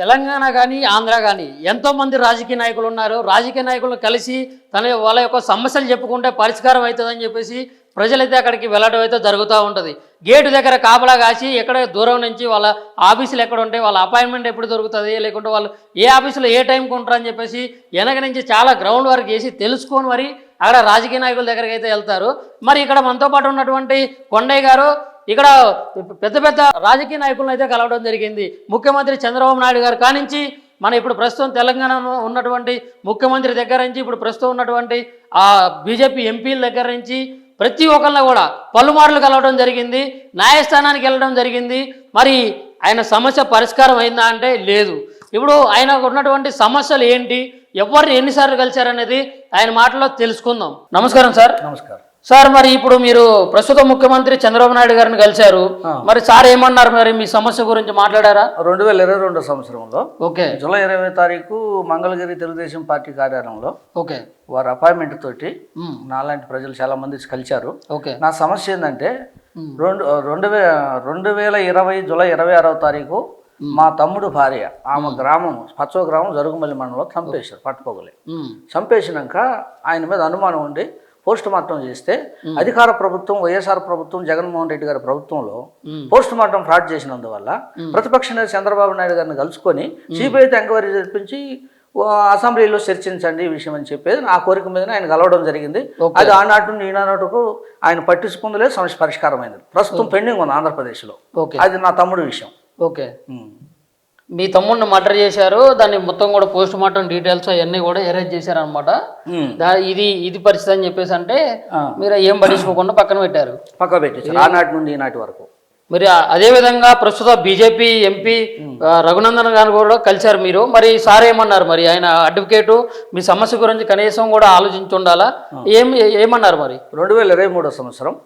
తెలంగాణ కానీ ఆంధ్ర కానీ ఎంతోమంది రాజకీయ నాయకులు ఉన్నారు. రాజకీయ నాయకులను కలిసి వాళ్ళ యొక్క సమస్యలు చెప్పుకుంటే పరిష్కారం అవుతుందని చెప్పేసి ప్రజలైతే అక్కడికి వెళ్ళడం అయితే జరుగుతూ ఉంటుంది. గేటు దగ్గర కాపలా కాసి ఎక్కడ దూరం నుంచి వాళ్ళ ఆఫీసులు ఎక్కడ ఉంటాయి, వాళ్ళ అపాయింట్మెంట్ ఎప్పుడు దొరుకుతుంది, లేకుంటే వాళ్ళు ఏ ఆఫీసులో ఏ టైంకి ఉంటారని చెప్పేసి వెనక నుంచి చాలా గ్రౌండ్ వర్క్ చేసి తెలుసుకొని మరి అక్కడ రాజకీయ నాయకుల దగ్గరికి అయితే వెళ్తారు. మరి ఇక్కడ మనతో పాటు ఉన్నటువంటి కొండయ్య గారు ఇక్కడ పెద్ద పెద్ద రాజకీయ నాయకులను అయితే కలవడం జరిగింది. ముఖ్యమంత్రి చంద్రబాబు నాయుడు గారు కానించి మన ఇప్పుడు ప్రస్తుతం తెలంగాణలో ఉన్నటువంటి ముఖ్యమంత్రి దగ్గర నుంచి ఇప్పుడు ప్రస్తుతం ఉన్నటువంటి బీజేపీ ఎంపీల దగ్గర నుంచి ప్రతి ఒక్కరిని కూడా పలుమార్లు కలవడం జరిగింది. న్యాయస్థానానికి వెళ్ళడం జరిగింది. మరి ఆయన సమస్య పరిష్కారం అయిందా అంటే లేదు. ఇప్పుడు ఆయనకు ఉన్నటువంటి సమస్యలు ఏంటి, ఎవరిని ఎన్నిసార్లు కలిశారనేది ఆయన మాటలో తెలుసుకుందాం. నమస్కారం సార్. నమస్కారం సార్. మరి ఇప్పుడు మీరు ప్రస్తుత ముఖ్యమంత్రి చంద్రబాబు నాయుడు గారిని కలిశారు. మరి సార్ ఏమన్నారు, మరి మీ సమస్య గురించి మాట్లాడారా? 2022 సంవత్సరంలో ఓకే జూలై 20 తారీఖు మంగళగిరి తెలుగుదేశం పార్టీ కార్యాలయంలో ఓకే వారి అపాయింట్మెంట్ తోటి నాలాంటి ప్రజలు చాలా మంది కలిశారు. ఓకే నా సమస్య ఏంటంటే 2020 జూలై 26వ తారీఖు మా తమ్ముడు భార్య ఆమె గ్రామం పచ్చో గ్రామం జరుగుమల్లి మండలంలో చంపేశారు. పట్టుకోగలే చంపేసినాక ఆయన మీద అనుమానం ఉండి పోస్ట్ మార్టం చేస్తే అధికార ప్రభుత్వం వైఎస్ఆర్ ప్రభుత్వం జగన్మోహన్ రెడ్డి గారి ప్రభుత్వంలో పోస్ట్ మార్టం ఫ్రాడ్ చేసినందువల్ల ప్రతిపక్ష నేత చంద్రబాబు నాయుడు గారిని కలుసుకొని సిబిఐతో ఎంక్వైరీ జరిపించి అసెంబ్లీలో చర్చించండి ఈ విషయం అని చెప్పేది నా కోరిక మీద ఆయన కలవడం జరిగింది. అది ఆనాటి నుండి ఈనాటికు ఆయన పట్టించుకుందలే సమస్య పరిష్కారమైంది. ప్రస్తుతం పెండింగ్ ఉంది ఆంధ్రప్రదేశ్లో. అది నా తమ్ముడు విషయం. ఓకే, మీ తమ్ముడిని మర్డర్ చేశారు, దాన్ని మొత్తం కూడా పోస్ట్ మార్టం డీటెయిల్స్ అవన్నీ కూడా అరేంజ్ చేశారు అనమాట. ఇది పరిస్థితి అని చెప్పేసి అంటే మీరు ఏం పట్టించుకోకుండా పక్కన పెట్టారు ఆనాటి నుండి ఈనాటి వరకు. మరి అదేవిధంగా ప్రస్తుత బీజేపీ ఎంపీ రఘునందన్ గారు కూడా కలిశారు మీరు. మరి సార్ ఏమన్నారు, మరి ఆయన అడ్వకేటు మీ సమస్య గురించి కనీసం కూడా ఆలోచించి ఉండాలా, ఏమన్నారు? మరి 2023 సంవత్సరం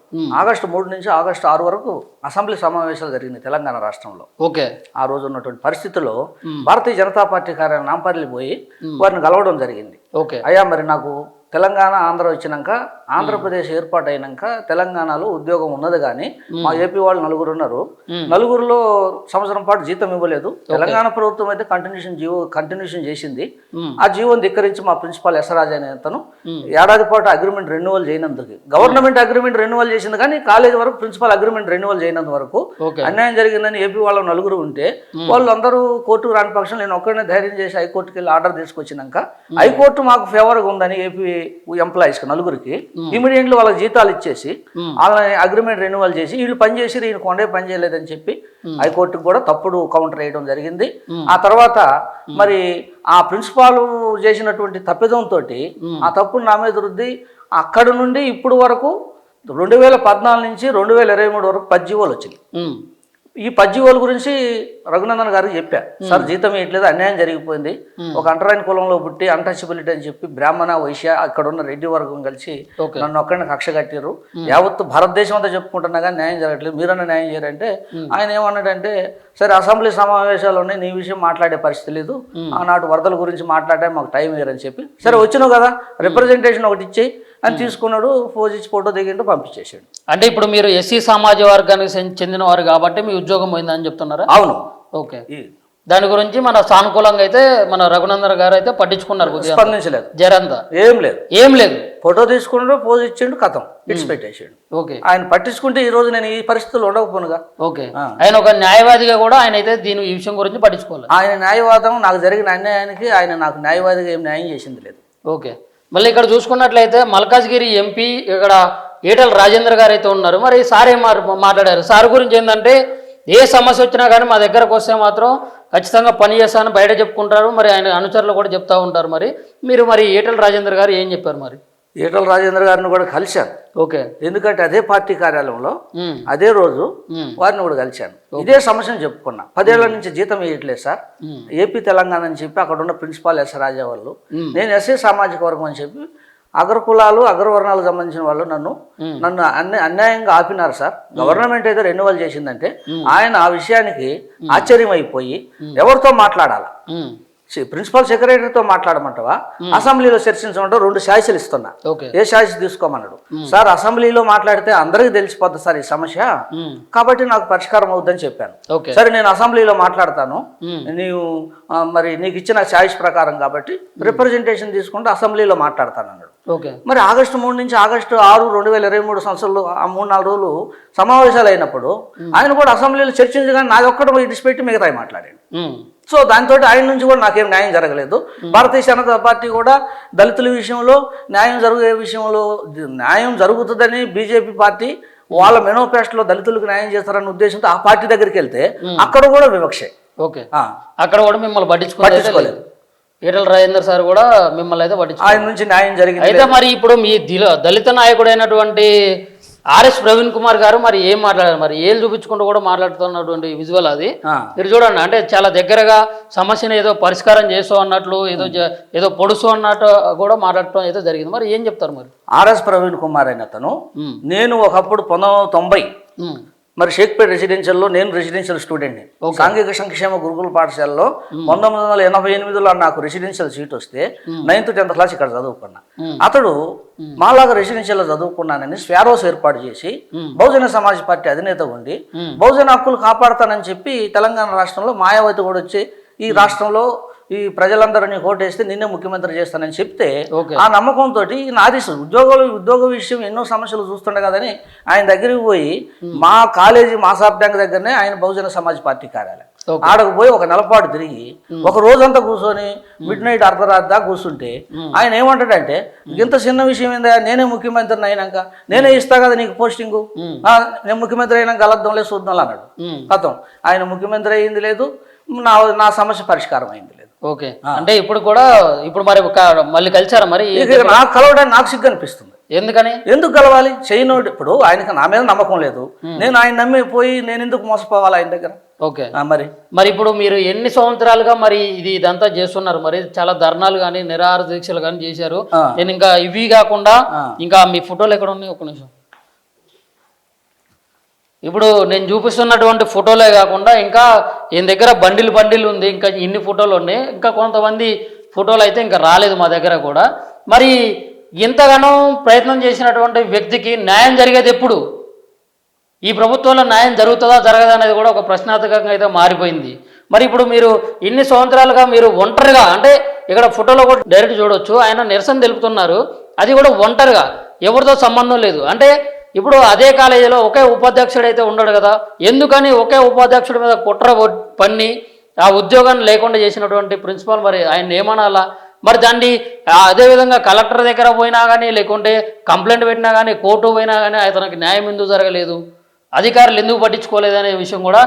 ఆగస్టు 3 నుంచి ఆగస్టు 6 వరకు అసెంబ్లీ సమావేశాలు జరిగింది తెలంగాణ రాష్ట్రంలో. ఓకే, ఆ రోజు ఉన్నటువంటి పరిస్థితుల్లో భారతీయ జనతా పార్టీ కార్యాలయం నాంపల్లి పోయి వారిని కలవడం జరిగింది. ఓకే, అయ్యా మరి నాకు తెలంగాణ ఆంధ్ర వచ్చినాక ఆంధ్రప్రదేశ్ ఏర్పాటు అయినాక తెలంగాణలో ఉద్యోగం ఉన్నది కానీ మా ఏపీ వాళ్ళు 9 ఉన్నారు. 9లో సంవత్సరం పాటు జీతం ఇవ్వలేదు. తెలంగాణ ప్రభుత్వం అయితే కంటిన్యూషన్ చేసింది. ఆ జీవోని ధిక్కరించి మా ప్రిన్సిపాల్ ఎస్రాజ్ అనే అతను ఏడాది పాటు అగ్రిమెంట్ రెన్యువల్ చేయనందుకు గవర్నమెంట్ అగ్రిమెంట్ రెన్యువల్ చేసింది కానీ కాలేజీ వరకు ప్రిన్సిపల్ అగ్రిమెంట్ రెన్యువల్ చేయనంత వరకు అన్యాయం జరిగిందని ఏపీ వాళ్ళు 9 ఉంటే వాళ్ళు అందరూ కోర్టుకు రాని పక్షం నేను ఒక్కడనే ధైర్యం చేసి హైకోర్టుకి వెళ్ళి ఆర్డర్ తీసుకొచ్చినాక హైకోర్టు మాకు ఫేవర్గా ఉందని ఏపీ ఎంప్లాయీస్కి 9కి ఇమీడియట్లీ వాళ్ళకి జీతాలు ఇచ్చేసి వాళ్ళని అగ్రిమెంట్ రెన్యువల్ చేసి వీళ్ళు పనిచేసి ఈయన కొండే పని చేయలేదని చెప్పి హైకోర్టుకు కూడా తప్పుడు కౌంటర్ వేయడం జరిగింది. ఆ తర్వాత మరి ఆ ప్రిన్సిపాల్ చేసినటువంటి తప్పిదంతో ఆ తప్పును నా మీద రుద్ది అక్కడి నుండి ఇప్పుడు వరకు 2014 నుంచి 2023 వరకు 10 జీవోలు వచ్చినాయి. ఈ 10 జీవోల గురించి రఘునందన్ గారికి చెప్పా, సార్ జీతం ఇవ్వట్లేదు, అన్యాయం జరిగిపోయింది. ఒక అంటరాని కులంలో పుట్టి అన్టచబిలిటీ అని చెప్పి బ్రాహ్మణ వైశ్య అక్కడ ఉన్న రెడ్డి వర్గం కలిసి నన్ను ఒక్కడిని కక్ష కట్టారు. యావత్తు భారతదేశం అంతా చెప్పుకుంటున్నా కానీ న్యాయం జరగట్లేదు, మీరన్నా న్యాయం చేయరంటే ఆయన ఏమన్నాడంటే సరే అసెంబ్లీ సమావేశాల్లోనే నీ విషయం మాట్లాడే పరిస్థితి లేదు, ఆనాడు వరదల గురించి మాట్లాడే మాకు టైం ఇవ్వరని చెప్పి సరే వచ్చినావు కదా రిప్రజెంటేషన్ ఒకటి ఇచ్చేయి అని తీసుకున్నాడు. ఫోజ్ ఇచ్చి ఫోటో దిగిండు పంపించేసాడు. అంటే ఇప్పుడు మీరు ఎస్సీ సమాజ వర్గానికి చెందిన వారు కాబట్టి మీ ఉద్యోగం పోయిందని చెప్తున్నారా? అవును. ఓకే, దాని గురించి మన సానుకూలంగా అయితే మన రఘునందన్ గారు అయితే పట్టించుకున్నారు, స్పందించలేదు, జరంతా ఏం లేదు. ఫోటో తీసుకున్నాడు, పోజ్ ఇచ్చిండు, కథం ఇట్స్ పెట్టేసాడు. ఓకే, ఆయన పట్టించుకుంటే ఈ రోజు నేను ఈ పరిస్థితుల్లో ఉండకపోనుగా. ఓకే, ఆయన ఒక న్యాయవాదిగా కూడా ఆయన అయితే ఈ విషయం గురించి పట్టించుకోవాలి. ఆయన న్యాయవాదం నాకు జరిగిన అన్యాయానికి ఆయన నాకు న్యాయవాదిగా ఏం న్యాయం చేసింది లేదు. ఓకే, మళ్ళీ ఇక్కడ చూసుకున్నట్లయితే మల్కాజ్గిరి ఎంపీ ఇక్కడ ఈటల రాజేందర్ గారు అయితే ఉన్నారు. మరి సార్ ఏం మాట్లాడారు? సార్ గురించి ఏంటంటే ఏ సమస్య వచ్చినా కానీ మా దగ్గరకు వస్తే మాత్రం ఖచ్చితంగా పని చేస్తానని బయట చెప్పుకుంటారు. మరి ఆయన అనుచరులు కూడా చెప్తా ఉంటారు. మీరు ఈటల రాజేందర్ గారు ఏం చెప్పారు? మరి ఈటల రాజేందర్ గారిని కూడా కలిశాను. ఓకే, ఎందుకంటే అదే పార్టీ కార్యాలయంలో అదే రోజు వారిని కూడా కలిశాను. ఇదే సమస్యను చెప్పుకున్నా. 10 ఏళ్ల నుంచి జీతం వేయట్లేదు సార్, ఏపీ తెలంగాణ అని చెప్పి అక్కడ ఉన్న ప్రిన్సిపాల్ ఎస్ రాజా వాళ్ళు, నేను ఎస్సీ సామాజిక వర్గం అని చెప్పి అగ్రకులాలు అగ్రవర్ణాలకు సంబంధించిన వాళ్ళు నన్ను అన్యాయంగా ఆపినారు సార్. గవర్నమెంట్ అయితే రెన్యువల్ చేసిందంటే ఆయన ఆ విషయానికి ఆశ్చర్యం అయిపోయి ఎవరితో మాట్లాడాలా, ప్రిన్సిపల్ సెక్రటరీతో మాట్లాడమంటావా, అసెంబ్లీలో చర్చించమంటావు, 2 ఛాయిస్లు ఇస్తున్నా, ఓకే ఏ ఛాయిస్ తీసుకోమన్నాడు. సార్ అసెంబ్లీలో మాట్లాడితే అందరికీ తెలిసిపోద్ది సార్ ఈ సమస్య, కాబట్టి నాకు పరిష్కారం అవుద్దని చెప్పాను. ఓకే సరే నేను అసెంబ్లీలో మాట్లాడతాను, నీవు మరి నీకు ఇచ్చిన ఛాయిస్ ప్రకారం కాబట్టి రిప్రజెంటేషన్ తీసుకుంటే అసెంబ్లీలో మాట్లాడతాను అన్నాడు. ఓకే మరి ఆగస్టు 3 నుంచి ఆగస్టు 6, 2023 సంవత్సరంలో ఆ 3-4 రోజులు సమావేశాలు అయినప్పుడు ఆయన కూడా అసెంబ్లీలో చర్చించగానే నాది ఒక్కటి విడిచిపెట్టి మిగతాయి మాట్లాడాడు. సో దాంతో ఆయన నుంచి కూడా నాకేం న్యాయం జరగలేదు. భారతీయ జనతా పార్టీ కూడా దళితుల విషయంలో న్యాయం జరుగుతుందని బీజేపీ పార్టీ వాళ్ళ మేనిఫెస్టోలో దళితులకు న్యాయం చేస్తారన్న ఉద్దేశంతో ఆ పార్టీ దగ్గరికి వెళ్తే అక్కడ కూడా వివక్షే. ఓకే అక్కడ కూడా మిమ్మల్ని పట్టించుకోలేదు. ఈటల రాజేందర్ సార్ కూడా మిమ్మల్ని అయితే పట్టించుకోలేదు. ఆయన నుంచి న్యాయం జరిగింది. అయితే మరి ఇప్పుడు మీ దళిత నాయకుడైనటువంటి ఆర్ఎస్ ప్రవీణ్ కుమార్ గారు మరి ఏం మాట్లాడారు, మరి ఏళ్ళు చూపించుకుంటూ కూడా మాట్లాడుతున్నటువంటి విజువల్ అది మీరు చూడండి. అంటే చాలా దగ్గరగా సమస్యను ఏదో పరిష్కారం చేస్తూ అన్నట్లు, ఏదో పొడుసు అన్నట్టు కూడా మాట్లాడటం అయితే జరిగింది. మరి ఏం చెప్తారు మరి? ఆర్ఎస్ ప్రవీణ్ కుమార్ అయిన అతను, నేను ఒకప్పుడు 1990 మరి షేక్పేట్ రెసిడెన్షియల్లో నేను రెసిడెన్షియల్ స్టూడెంట్ని, సాంఘిక సంక్షేమ గురుకుల పాఠశాలలో 1988లో నాకు రెసిడెన్షియల్ సీట్ వస్తే 9th 10th క్లాస్ ఇక్కడ చదువుకున్నా. అతడు మాలాగా రెసిడెన్షియల్లో చదువుకున్నానని స్వారోస్ ఏర్పాటు చేసి బహుజన సమాజ్ పార్టీ అధినేత ఉండి బహుజన హక్కులు కాపాడుతానని చెప్పి తెలంగాణ రాష్ట్రంలో మాయావతి కూడా వచ్చి ఈ రాష్ట్రంలో ఈ ప్రజలందరినీ ఓటేస్తే నిన్నే ముఖ్యమంత్రి చేస్తానని చెప్తే ఆ నమ్మకంతో నాది ఉద్యోగ విషయం ఎన్నో సమస్యలు చూస్తుండే కదని ఆయన దగ్గరికి పోయి మా కాలేజీ మాసాబ్ ట్యాంక్ దగ్గరనే ఆయన బహుజన సమాజ్ పార్టీ కార్యాలయం ఆడకు పోయి ఒక నెలపాటు తిరిగి ఒక రోజంతా కూర్చొని మిడ్ నైట్ అర్ధరాత్రి దాకా కూర్చుంటే ఆయన ఏమంటాడంటే, ఇంత చిన్న విషయం ఏందా, నేనే ముఖ్యమంత్రిని అయినాక నేనే ఇస్తా కదా నీకు పోస్టింగు, నేను ముఖ్యమంత్రి అయినాక కలద్దాంలే చూద్దాం అన్నాడు. అతను ఆయన ముఖ్యమంత్రి అయింది లేదు, నా సమస్య పరిష్కారం అయింది లేదు. ఓకే అంటే ఇప్పుడు మరి మళ్ళీ కలిసారా? మరి నాకు కలవడానికి నాకు సిగ్గు అనిపిస్తుంది. ఎందుకు కలవాలి? చేయనోడు ఇప్పుడు ఆయనకి నా మీద నమ్మకం లేదు, నేను ఆయన నమ్మి పోయి నేను ఎందుకు మోసపోవాలి ఆయన దగ్గర? ఓకే మరి ఇప్పుడు మీరు ఎన్ని సంవత్సరాలుగా మరి ఇదంతా చేస్తున్నారు? మరి చాలా ధర్నాలు కానీ నిరాహార దీక్షలు కానీ చేశారు. నేను ఇంకా ఇవి కాకుండా ఇంకా మీ ఫోటోలు ఎక్కడ ఉన్నాయి? ఒక నిమిషం. ఇప్పుడు నేను చూపిస్తున్నటువంటి ఫోటోలే కాకుండా ఇంకా ఈయన దగ్గర బండిల్ ఉంది, ఇంకా ఇన్ని ఫోటోలు ఉన్నాయి, ఇంకా కొంతమంది ఫోటోలు అయితే ఇంకా రాలేదు మా దగ్గర కూడా. మరి ఇంతగానో ప్రయత్నం చేసినటువంటి వ్యక్తికి న్యాయం జరిగేది ఎప్పుడు? ఈ ప్రభుత్వంలో న్యాయం జరుగుతుందా జరగదా అనేది కూడా ఒక ప్రశ్నార్థకంగా అయితే మారిపోయింది. మరి ఇప్పుడు మీరు ఇన్ని సంవత్సరాలుగా మీరు ఒంటరిగా, అంటే ఇక్కడ ఫోటోలో కూడా డైరెక్ట్ చూడవచ్చు, ఆయన నిరసన తెలుపుతున్నారు, అది కూడా ఒంటరిగా, ఎవరితో సంబంధం లేదు. అంటే ఇప్పుడు అదే కాలేజీలో ఒకే ఉపాధ్యక్షుడు అయితే ఉండడు కదా, ఎందుకని ఒకే ఉపాధ్యక్షుడి మీద కుట్ర పన్ని ఆ ఉద్యోగాన్ని లేకుండా చేసినటువంటి ప్రిన్సిపాల్ మరి ఆయన ఏమనాలా? మరి దాన్ని అదేవిధంగా కలెక్టర్ దగ్గర పోయినా కానీ, లేకుంటే కంప్లైంట్ పెట్టినా కానీ, కోర్టు పోయినా కానీ అతనికి న్యాయం ఎందుకు జరగలేదు, అధికారులు ఎందుకు పట్టించుకోలేదనే విషయం కూడా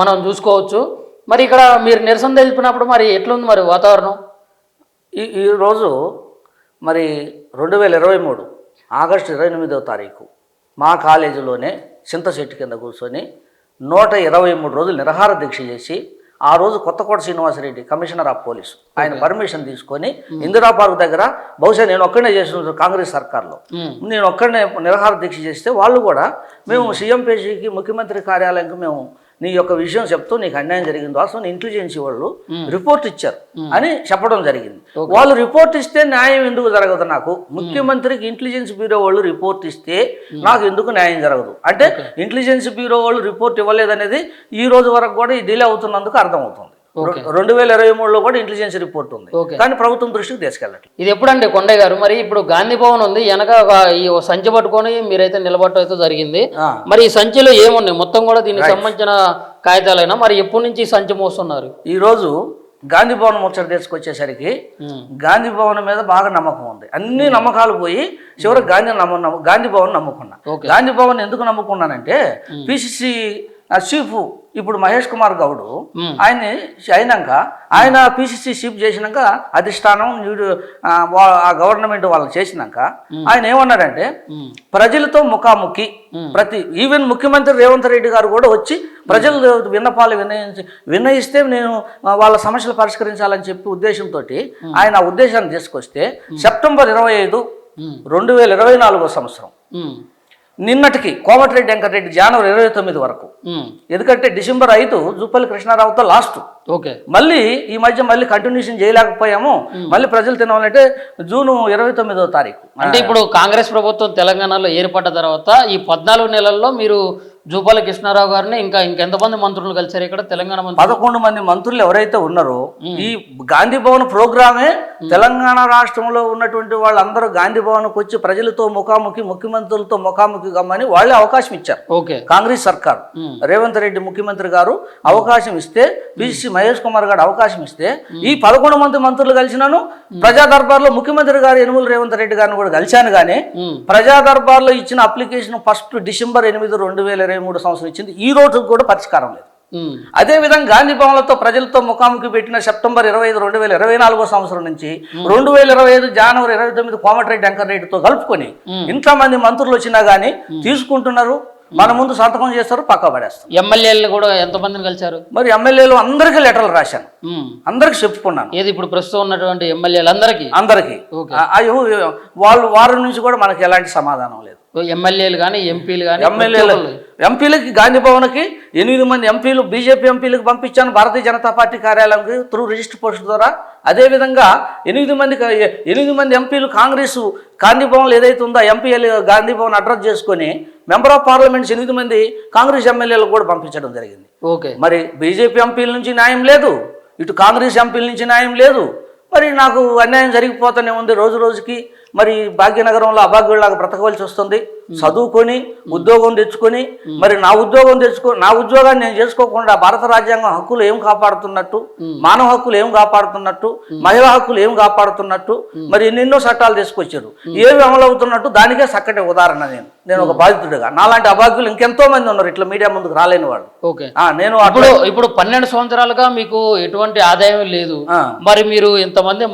మనం చూసుకోవచ్చు. మరి ఇక్కడ మీరు నిరసన తెలిపినప్పుడు మరి ఎట్లుంది మరి వాతావరణం? ఈరోజు మరి 2023 ఆగస్టు 28వ తారీఖు మా కాలేజీలోనే చింతచెట్టు కింద కూర్చొని 123 రోజులు నిరాహార దీక్ష చేసి, ఆ రోజు Kothakota Srinivasreddy commissioner of police ఆయన పర్మిషన్ తీసుకొని ఇందిరా పార్క్ దగ్గర, బహుశా నేను ఒక్కడనే చేసిన కాంగ్రెస్ సర్కార్లో నేను ఒక్కడనే నిరాహార దీక్ష చేస్తే వాళ్ళు కూడా మేము సీఎం పేజీకి ముఖ్యమంత్రి కార్యాలయంకి మేము నీ యొక్క విషయం చెప్తూ నీకు అన్యాయం జరిగింది వాస్తవం ఇంటెలిజెన్సీ వాళ్ళు రిపోర్ట్ ఇచ్చారు అని చెప్పడం జరిగింది. వాళ్ళు రిపోర్ట్ ఇస్తే న్యాయం ఎందుకు జరగదు? నాకు ముఖ్యమంత్రికి ఇంటెలిజెన్స్ బ్యూరో వాళ్ళు రిపోర్ట్ ఇస్తే నాకు ఎందుకు న్యాయం జరగదు? అంటే ఇంటెలిజెన్స్ బ్యూరో వాళ్ళు రిపోర్ట్ ఇవ్వలేదనేది ఈ రోజు వరకు కూడా ఈ డిలే అవుతున్నందుకు అర్థమవుతుంది. 2023లో కూడా ఇంటెలిజెన్స్ రిపోర్ట్ ఉంది, కానీ ప్రభుత్వం దృష్టికి తీసుకెళ్ళట్లేదు. ఇది ఎప్పుడంటే కొండయ్య గారు, మరి ఇప్పుడు గాంధీ భవన్ ఉంది వెనక, ఈ సంచి పట్టుకొని మీరైతే నిలబడటం అయితే జరిగింది. మరి ఈ సంచిలో ఏమున్నాయి? మొత్తం కూడా దీనికి సంబంధించిన కాగితాలైనా మరి ఎప్పటి నుంచి ఈ సంచి మోస్తున్నారు? ఈ రోజు గాంధీ భవన్ ముచ్చట తీసుకొచ్చేసరికి గాంధీ భవన్ మీద బాగా నమ్మకం ఉంది. అన్ని నమ్మకాలు పోయి చివరికి గాంధీ భవన్ నమ్ముకున్నా. గాంధీ భవన్ ఎందుకు నమ్ముకున్నానంటే పిసిసి చీఫ్ ఇప్పుడు మహేష్ కుమార్ గౌడ్ ఆయన పిసిసి చీఫ్ చేసినాక అధిష్టానం ఆ గవర్నమెంట్ వాళ్ళు చేసినాక ఆయన ఏమన్నారంటే ప్రజలతో ముఖాముఖి ఈవెన్ ముఖ్యమంత్రి రేవంత్ రెడ్డి గారు కూడా వచ్చి ప్రజలు విన్నపాలు విన్నయిస్తే నేను వాళ్ళ సమస్యలు పరిష్కరించాలని చెప్పి ఉద్దేశంతో ఆయన ఆ ఉద్దేశాన్ని తీసుకొస్తే సెప్టెంబర్ 25, 2024 సంవత్సరం నిన్నటికి కోమటిరెడ్డి వెంకటరెడ్డి జనవరి 29 వరకు, ఎందుకంటే డిసెంబర్ 5 జూపల్లి కృష్ణారావుతో లాస్ట్. ఓకే. మళ్ళీ ఈ మధ్య మళ్ళీ కంటిన్యూషన్ చేయలేకపోయాము. మళ్ళీ ప్రజలు తినాలంటే జూన్ 29వ తారీఖు. అంటే ఇప్పుడు కాంగ్రెస్ ప్రభుత్వం తెలంగాణలో ఏర్పడ్డ తర్వాత ఈ 14 నెలల్లో మీరు జూపల్లి కృష్ణారావు గారిని ఇంకెంతమంది మంత్రులు కలిసారు ఇక్కడ తెలంగాణ మంత్రులు? 11 మంది మంత్రులు ఎవరైతే ఉన్నారో ఈ గాంధీ భవన్ ప్రోగ్రామే తెలంగాణ రాష్ట్రంలో ఉన్నటువంటి వాళ్ళందరూ గాంధీ భవన్కి వచ్చి ప్రజలతో ముఖాముఖి, ముఖ్యమంత్రులతో ముఖాముఖి గమ్మని వాళ్ళే అవకాశం ఇచ్చారు. ఓకే. కాంగ్రెస్ సర్కార్ రేవంత్ రెడ్డి ముఖ్యమంత్రి గారు అవకాశం ఇస్తే, పిసిసి మహేష్ కుమార్ గారు అవకాశం ఇస్తే, ఈ 11 మంది మంత్రులు కలిసినాను. ప్రజా దర్బార్లో ముఖ్యమంత్రి గారు యనుమల రేవంత్ రెడ్డి గారిని కూడా కలిశాను. కానీ ప్రజా దర్బార్లో ఇచ్చిన అప్లికేషన్ ఫస్ట్ డిసెంబర్ 8, 2023 సంవత్సరం ఇచ్చింది. ఈ రోజు కూడా పరిష్కారం లేదు. అదే విధంగా గాంధీ భవన్లతో ప్రజలతో ముఖాముఖి పెట్టిన సెప్టెంబర్ 25, 2024 సంవత్సరం నుంచి 2025 జనవరి 29 కోమటిరెడ్డి వెంకటరెడ్డితో కలుపుకొని ఇంతమంది మంత్రులు వచ్చినా గానీ తీసుకుంటున్నారు. మన ముందు సంతకం చేస్తారు, పక్కా పడేస్తారు. ఎమ్మెల్యేలు కూడా ఎంతమందిని కలిశారు? మరి ఎమ్మెల్యేలు అందరికీ లెటర్లు రాశాను, అందరికి చెప్పుకున్నాను. ఏది ఇప్పుడు ప్రస్తుతం ఉన్నటువంటి ఎమ్మెల్యేలు అందరికీ అయ్యో వాళ్ళు వారి నుంచి కూడా మనకి ఎలాంటి సమాధానం లేదు. ఎమ్మెల్యేలు కానీ ఎంపీలు కానీ ఎంపీలకి గాంధీ భవన్కి 8 మంది ఎంపీలు బీజేపీ ఎంపీలకు పంపించాను భారతీయ జనతా పార్టీ కార్యాలయంకి త్రూ రిజిస్టర్ పోస్ట్ ద్వారా. అదేవిధంగా 8 మంది ఎంపీలు కాంగ్రెస్ గాంధీ భవన్లు ఏదైతే ఉందో ఎంపీలు గాంధీ భవన్ అడ్రస్ చేసుకొని మెంబర్ ఆఫ్ పార్లమెంట్స్ 8 మంది కాంగ్రెస్ ఎమ్మెల్యేలకు కూడా పంపించడం జరిగింది. ఓకే. మరి బీజేపీ ఎంపీల నుంచి న్యాయం లేదు, ఇటు కాంగ్రెస్ ఎంపీల నుంచి న్యాయం లేదు. మరి నాకు అన్యాయం జరిగిపోతూనే ఉంది రోజు రోజుకి. మరి భాగ్యనగరంలో అభాగ్యులాగా బ్రతకవలసి వస్తుంది. చదువుకొని ఉద్యోగం తెచ్చుకొని మరి నా ఉద్యోగాన్ని నేను చేసుకోకుండా భారత రాజ్యాంగం హక్కులు ఏం కాపాడుతున్నట్టు, మానవ హక్కులు ఏం కాపాడుతున్నట్టు, మహిళా హక్కులు ఏం కాపాడుతున్నట్టు మరి ఎన్నెన్నో చట్టాలు తీసుకొచ్చారు. ఏవి అమలవుతున్నట్టు దానికే చక్కటి ఉదాహరణ. నేను ఒక బాధితుడిగా, నాలాంటి అభాగ్యులు ఇంకెంతో మంది ఉన్నారు ఇట్లా మీడియా ముందుకు రాలేని వాళ్ళు. నేను ఇప్పుడు 12 సంవత్సరాలుగా మీకు ఎటువంటి ఆదాయం లేదు. మరి మీరు ఇంతమంది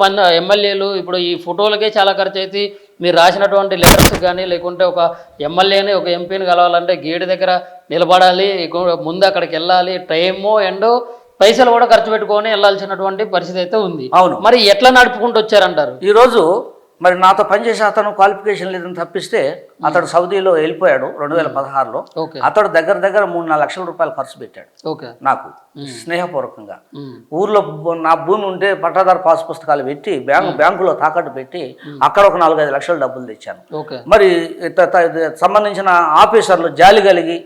ఎమ్మెల్యేలు ఇప్పుడు ఈ ఫోటోలకే చాలా ఖర్చు అయితే మీరు రాసినటువంటి లెటర్స్ కానీ లేకుంటే ఒక ఎమ్మెల్యేని ఒక ఎంపీని కలవాలంటే గేటు దగ్గర నిలబడాలి, ముందు అక్కడికి వెళ్ళాలి, టైము ఎండ్ పైసలు కూడా ఖర్చు పెట్టుకొని వెళ్ళాల్సినటువంటి పరిస్థితి అయితే ఉంది. అవును. మరి ఎట్లా నడుపుకుంటూ వచ్చారంటారు? ఈరోజు మరి నాతో పనిచేసే అతను క్వాలిఫికేషన్ లేదని తప్పిస్తే అతడు సౌదీలో వెళ్ళిపోయాడు 2016లో. అతడు దగ్గర 3-4 లక్షల రూపాయలు ఖర్చు పెట్టాడు నాకు స్నేహపూర్వకంగా. ఊర్లో నా భూమి ఉంటే పట్టాదారు పాస్ పుస్తకాలు పెట్టి బ్యాంకులో తాకట్టు పెట్టి అక్కడ ఒక 4-5 లక్షల డబ్బులు తెచ్చాను. మరి సంబంధించిన ఆఫీసర్లు జాలి కలిగి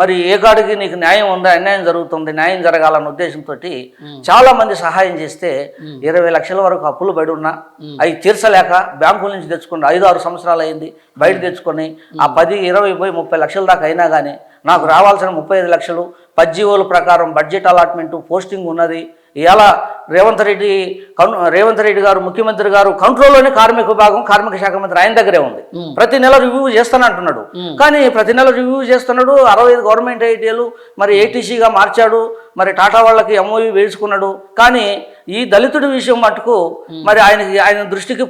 మరి ఏ కాడికి నీకు న్యాయం ఉందా, అన్యాయం జరుగుతుంది, న్యాయం జరగాలన్న ఉద్దేశంతో చాలా మంది సహాయం చేస్తే 20 లక్షల వరకు అప్పులు పడి ఉన్నా అవి తీర్చలేక బ్యాంకుల నుంచి తెచ్చుకుని 5-6 సంవత్సరాలు అయింది. బయట తెచ్చుకొని ఆ 10, 20 పోయి 30 లక్షల దాకా అయినా కానీ నాకు రావాల్సిన 35 లక్షలు 10 జీవోల ప్రకారం బడ్జెట్ అలాట్మెంటు పోస్టింగ్ ఉన్నది. ఇలా రేవంత్ రెడ్డి గారు ముఖ్యమంత్రి గారు కంట్రోల్లోనే కార్మిక విభాగం, కార్మిక శాఖ మంత్రి ఆయన దగ్గరే ఉంది. ప్రతి నెల రివ్యూ చేస్తానంటున్నాడు. కానీ ప్రతి నెల రివ్యూ చేస్తున్నాడు. 65 గవర్నమెంట్ ఐటీలు మరి ఏటీసీగా మార్చాడు. మరి టాటా వాళ్ళకి ఎంఓయూ వేసుకున్నాడు. కానీ ఈ దళితుడి విషయం మటుకు మరి ఆయన దృష్టికి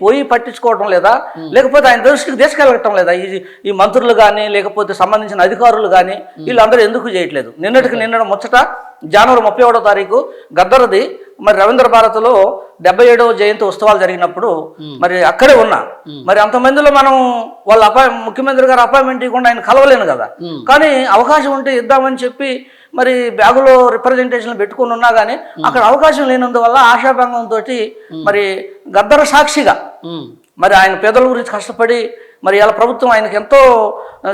పోయి పట్టించుకోవటం లేదా, లేకపోతే ఆయన దృష్టికి తీసుకెళ్ళటం లేదా ఈ మంత్రులు కానీ లేకపోతే సంబంధించిన అధికారులు కానీ వీళ్ళందరూ ఎందుకు చేయట్లేదు? నిన్న ముచ్చట జనవరి 31వ తారీఖు గద్దరది మరి రవీంద్ర భారతిలో 77వ జయంతి ఉత్సవాలు జరిగినప్పుడు మరి అక్కడే ఉన్నా. మరి అంతమందిలో మనం వాళ్ళ ముఖ్యమంత్రి గారు అపాయింట్మెంట్ ఇవ్వకుండా ఆయన కలవలేను కదా. కానీ అవకాశం ఉంటే ఇద్దామని చెప్పి మరి బ్యాగులో రిప్రజెంటేషన్లు పెట్టుకుని ఉన్నా కానీ అక్కడ అవకాశం లేనందువల్ల ఆశాభంగంతో మరి గద్దర సాక్షిగా మరి ఆయన పేదల గురించి కష్టపడి మరి ఇలా ప్రభుత్వం ఆయనకి ఎంతో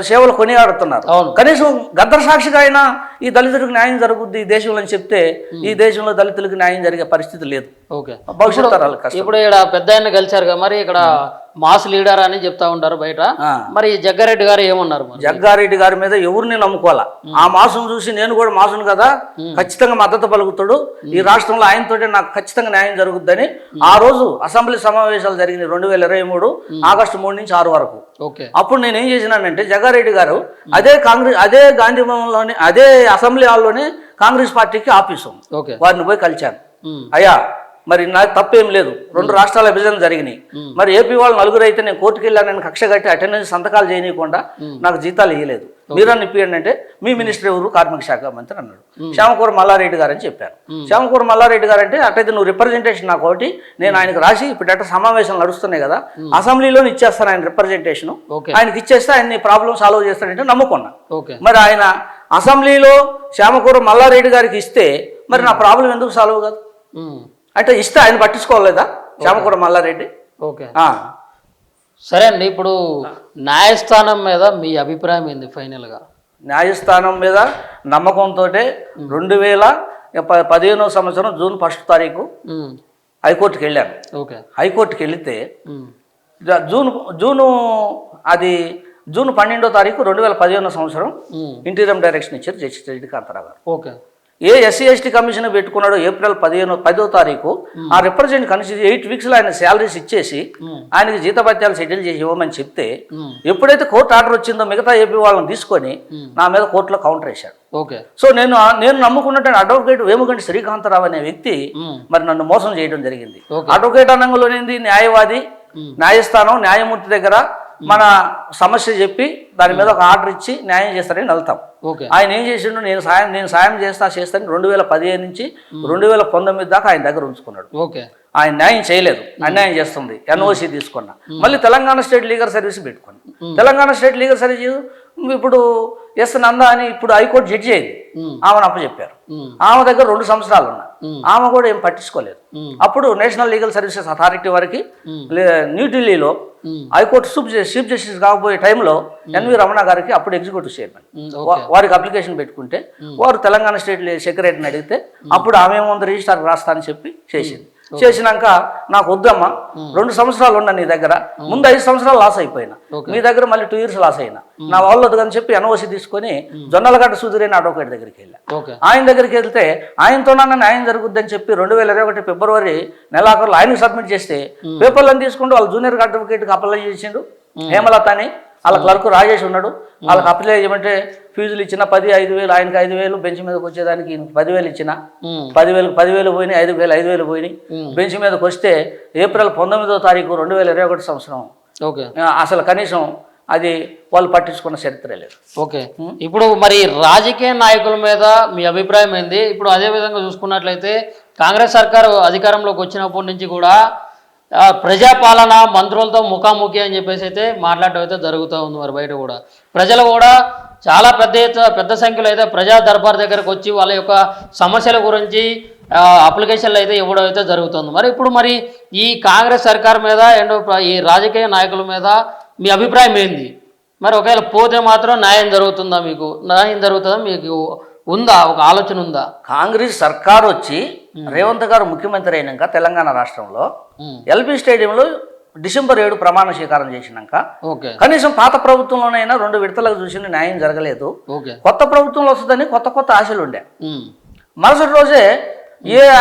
సేవలు కొనియాడుతున్నారు. కనీసం గద్దర సాక్షిగా ఆయన ఈ దళితులకు న్యాయం జరుగుద్ది ఈ దేశంలో అని చెప్తే ఈ దేశంలో దళితులకు న్యాయం జరిగే పరిస్థితి లేదు. భవిష్యత్ తరాలు ఇప్పుడు ఇక్కడ పెద్ద ఆయన కలిశారు మరి ఇక్కడ మాస్ లీడర్ అని చెప్తా ఉంటారు బయట. మరి జగ్గారెడ్డి గారు ఏమన్నారు? జగ్గారెడ్డి గారి మీద ఎవరిని నమ్ముకోవాలా? ఆ మాసును చూసి నేను కూడా మాసును కదా, ఖచ్చితంగా మద్దతు పలుకుతాడు. ఈ రాష్ట్రంలో ఆయనతోటే నాకు ఖచ్చితంగా న్యాయం జరుగుద్దని ఆ రోజు అసెంబ్లీ సమావేశాలు జరిగినాయి 2023 ఆగస్టు 3 నుంచి 6 వరకు. అప్పుడు నేను ఏం చేసినానంటే జగ్గారెడ్డి గారు అదే గాంధీ భవన్లోని అదే అసెంబ్లీ హాల్లోనే కాంగ్రెస్ పార్టీకి ఆఫీసు వారిని పోయి కలిశాను. అయ్యా మరి నాకు తప్పేం లేదు, 2 రాష్ట్రాల విభజన జరిగినాయి. మరి ఏపీ వాళ్ళు 9 అయితే నేను కోర్టుకు వెళ్ళాను, నేను కక్ష కట్టి అటెండెన్స్ సంతకాలు చేయనీయకుండా నాకు జీతాలు ఇవ్వలేదు, మీరని ఇప్పియండి అంటే మీ మినిస్టర్ ఎవరు, కార్మిక శాఖ మంత్రి అన్నాడు. శ్యామకూర మల్లారెడ్డి గారు అని చెప్పాను. శ్యామకూర మల్లారెడ్డి గారు అంటే అట్టయితే నువ్వు రిప్రజెంటేషన్ నాకు ఒకటి, నేను ఆయనకు రాసి ఇప్పుడు సమావేశాలు నడుస్తున్నాయి కదా, అసెంబ్లీలో ఇచ్చేస్తాను ఆయన రిప్రజెంటేషన్, ఆయనకి ఇచ్చేస్తే ఆయన ప్రాబ్లం సాల్వ్ చేస్తాడంటే నమ్ముకున్నా. మరి ఆయన అసెంబ్లీలో శ్యామకూర మల్లారెడ్డి గారికి ఇస్తే మరి నా ప్రాబ్లం ఎందుకు సాల్వ్ కాదు అంటే ఇస్తే ఆయన పట్టించుకోలేదా శ్యామకూర మల్లారెడ్డి? ఓకే, సరే అండి. ఇప్పుడు న్యాయస్థానం మీద మీ అభిప్రాయం ఏంది ఫైనల్గా? న్యాయస్థానం మీద నమ్మకంతో 2015 సంవత్సరం జూన్ 1 తారీఖు హైకోర్టుకి వెళ్ళాను. ఓకే, హైకోర్టుకి వెళితే జూన్ 12వ తారీఖు 2015 సంవత్సరం ఇంటీరియం డైరెక్షన్ ఇచ్చారు జస్టిస్ రెడ్డి కాంతారావు గారు. ఓకే, ఏ ఎస్సీ ఎస్టీ కమిషన్ పెట్టుకున్నాడో ఏప్రిల్ 10వ తారీఖు ఆ రిప్రజెంట్ కన్సిడర్ 8 వీక్స్లో ఆయన శాలరీస్ ఇచ్చేసి ఆయనకి జీతభత్యాలు సెటిల్ చేసి ఇవ్వమని చెప్తే ఎప్పుడైతే కోర్టు ఆర్డర్ వచ్చిందో మిగతా ఏపీ వాళ్ళని తీసుకొని నా మీద కోర్టులో కౌంటర్ వేశాడు. ఓకే, సో నేను నమ్ముకున్నట్టు అడ్వకేట్ వేముగంటి శ్రీకాంతరావు అనే వ్యక్తి మరి నన్ను మోసం చేయడం జరిగింది. అడ్వకేట్ అనంగంలోనేది న్యాయవాది, న్యాయస్థానం, న్యాయమూర్తి దగ్గర మన సమస్య చెప్పి దాని మీద ఒక ఆర్డర్ ఇచ్చి న్యాయం చేస్తారని వెళ్తాం. ఆయన ఏం చేసిండు, నేను సాయం చేస్తాను 2015 నుంచి 2019 దాకా ఆయన దగ్గర ఉంచుకున్నాడు. ఆయన న్యాయం చేయలేదు, అన్యాయం చేస్తుంది, ఎన్ఓసి తీసుకున్నా. మళ్ళీ తెలంగాణ స్టేట్ లీగల్ సర్వీస్ పెట్టుకున్నా. తెలంగాణ స్టేట్ లీగల్ సర్వీస్ ఇప్పుడు ఎస్ నందా అని ఇప్పుడు హైకోర్టు జడ్జి అయింది, ఆమెను అప్పచెప్పారు. ఆమె దగ్గర 2 సంవత్సరాలు ఉన్నా, ఆమె కూడా ఏం పట్టించుకోలేదు. అప్పుడు నేషనల్ లీగల్ సర్వీసెస్ అథారిటీ వారికి న్యూఢిల్లీలో హైకోర్టు చీఫ్ జస్టిస్ కాకపోయే టైంలో ఎన్వి రమణ గారికి అప్పుడు ఎగ్జిక్యూటివ్ చైర్మన్ వారికి అప్లికేషన్ పెట్టుకుంటే వారు తెలంగాణ స్టేట్ సెక్రటరీని అడిగితే అప్పుడు ఆమె ముందు రిజిస్టార్ రాస్తా అని చెప్పి చేసింది. చేసినాక నాకు వద్దమ్మా, 2 సంవత్సరాలు ఉన్నా నీ దగ్గర, ముందు 5 సంవత్సరాలు లాస్ అయిపోయినా, మీ దగ్గర మళ్ళీ 2 years లాస్ అయినా, నా వాళ్ళు వద్దని చెప్పి ఎన్ఓసి తీసుకొని జొన్నలగడ్డ సుధీరేని అడ్వకేట్ దగ్గరికి వెళ్ళా. ఆయన దగ్గరికి వెళ్తే ఆయనతో నన్ను న్యాయం జరుగుద్దని చెప్పి 2021 ఫిబ్రవరి నెలాఖరులో ఆయనకు సబ్మిట్ చేస్తే పేపర్లను తీసుకుంటూ వాళ్ళ జూనియర్ అడ్వకేట్కి అప్లై చేసిండు. హేమలత అని వాళ్ళ క్లర్క్ రాజేష్ ఉన్నాడు, వాళ్ళకి అప్లై చేయమంటే ఫీజులు ఇచ్చిన 10,000-5,000, ఆయనకి 5,000, బెంచ్ మీదకి వచ్చేదానికి 10,000 ఇచ్చిన, 10,000 పోయినాయి, 5,000 పోయినాయి. బెంచ్ మీదకి వస్తే ఏప్రిల్ 19వ తారీఖు 2021 సంవత్సరం అసలు కనీసం అది వాళ్ళు పట్టించుకున్న చరిత్రే లేదు. ఓకే, ఇప్పుడు మరి రాజకీయ నాయకుల మీద మీ అభిప్రాయం ఏంది? ఇప్పుడు అదే విధంగా చూసుకున్నట్లయితే కాంగ్రెస్ సర్కారు అధికారంలోకి వచ్చినప్పటి నుంచి కూడా ప్రజాపాలన మంత్రులతో ముఖాముఖి అని చెప్పేసి అయితే మాట్లాడటం అయితే జరుగుతూ ఉంది. మరి బయట కూడా ప్రజలు కూడా చాలా పెద్ద సంఖ్యలో అయితే ప్రజా దర్బార్ దగ్గరకు వచ్చి వాళ్ళ యొక్క సమస్యల గురించి అప్లికేషన్లు అయితే ఇవ్వడం అయితే జరుగుతుంది. మరి ఇప్పుడు మరి ఈ కాంగ్రెస్ సర్కార్ మీద అండ్ ఈ రాజకీయ నాయకుల మీద మీ అభిప్రాయం ఏంది? మరి ఒకవేళ పోతే మాత్రం న్యాయం జరుగుతుందా? మీకు ఉందా, ఒక ఆలోచన ఉందా? కాంగ్రెస్ సర్కార్ వచ్చి రేవంత్ గారు ముఖ్యమంత్రి అయినాక తెలంగాణ రాష్ట్రంలో ఎల్బీ స్టేడియంలో డిసెంబర్ 7 ప్రమాణ స్వీకారం చేసినాక కనీసం పాత ప్రభుత్వంలోనైనా 2 విడతలకు చూసిన న్యాయం జరగలేదు. కొత్త ప్రభుత్వంలో వస్తుందని కొత్త ఆశలు ఉండే. మరుసటి రోజే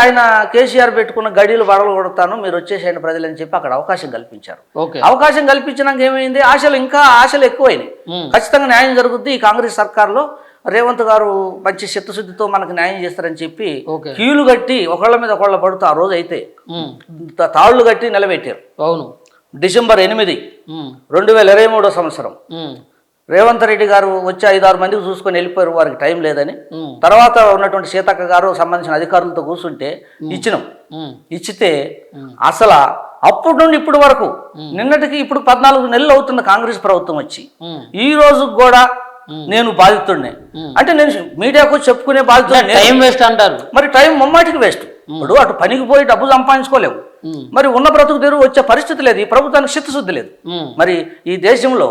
ఆయన కేసీఆర్ పెట్టుకున్న గడిలు వడలు కొడతాను, మీరు వచ్చేసేయండి ప్రజలని చెప్పి అక్కడ అవకాశం కల్పించారు. అవకాశం కల్పించినాక ఏమైంది, ఆశలు ఎక్కువైనాయి. ఖచ్చితంగా న్యాయం జరుగుద్ది, ఈ కాంగ్రెస్ సర్కార్లో రేవంత్ గారు మంచి చిత్తశుద్ధితో మనకు న్యాయం చేస్తారని చెప్పి కీలు కట్టి ఒకళ్ళ మీద ఒకళ్ళ పడుతూ ఆ రోజు అయితే తాళ్లు కట్టి నిలబెట్టారు. అవును, డిసెంబర్ 8, 2023 సంవత్సరం రేవంత్ రెడ్డి గారు వచ్చి 5-6 మందికి చూసుకొని వెళ్ళిపోయారు, వారికి టైం లేదని. తర్వాత ఉన్నటువంటి సీతక్క గారు సంబంధించిన అధికారులతో కూర్చుంటే ఇచ్చితే అసలు అప్పటి నుండి ఇప్పటి వరకు నిన్నటికి ఇప్పుడు 14 నెలలు అవుతున్న కాంగ్రెస్ ప్రభుత్వం వచ్చి ఈ రోజు కూడా నేను బాధితుడిని అంటే నేను మీడియాకు చెప్పుకునే బాధితుడిని. టైం వేస్ట్ అంటారు. మరి టైం ముమ్మాటికి వేస్ట్. ఇప్పుడు అటు పనికి పోయి డబ్బు సంపాదించుకోలేవు, మరి ఉన్న బ్రతుకు తెరువు వచ్చే పరిస్థితి లేదు, ఈ ప్రభుత్వానికి చిత్తశుద్ధి లేదు. మరి ఈ దేశంలో